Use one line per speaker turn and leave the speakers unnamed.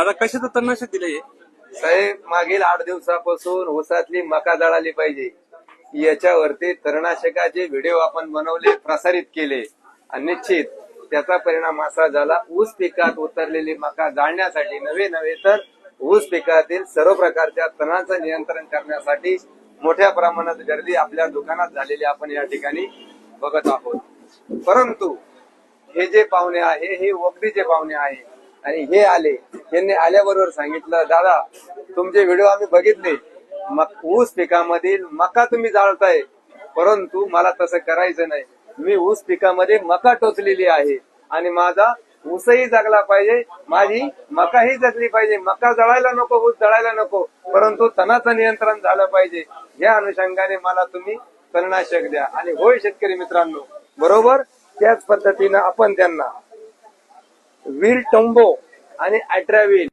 आता कशाचं तणनाशक दिलंय?
साहेब, मागील 8 दिवसापासून ऊसातली मका जळाली पाहिजे याच्यावरती तणनाशकाचे व्हिडिओ आपण बनवले, प्रसारित केले आणि निश्चित त्याचा परिणाम असा झाला, ऊस पिकात उतरलेली मका जाळण्यासाठी नव्हे तर ऊस पिकातील सर्व प्रकारच्या तणाचं नियंत्रण करण्यासाठी मोठ्या प्रमाणात गर्दी आपल्या दुकानात झालेली आपण या ठिकाणी बघत आहोत. परंतु हे जे पाहुणे आहे हे वगडीचे पाहुणे आहे आणि हे आले, त्यांनी आल्याबरोबर सांगितलं, दादा तुमचे व्हिडिओ आम्ही बघितले, ऊस पिकामधील मका तुम्ही जाळताय, परंतु मला तसं करायचं नाही. मी ऊस पिकामध्ये मका टोचलेली आहे आणि माझा ऊसही जगला पाहिजे, माझी मकाही जगली पाहिजे. मका जळायला नको, ऊस जळायला नको, परंतु तणाचं नियंत्रण झालं पाहिजे. या अनुषंगाने मला तुम्ही तणनाशक द्या. आणि होय शेतकरी मित्रांनो, बरोबर त्याच पद्धतीनं आपण त्यांना व्हील टोंबो आणि अल्ट्राव्हील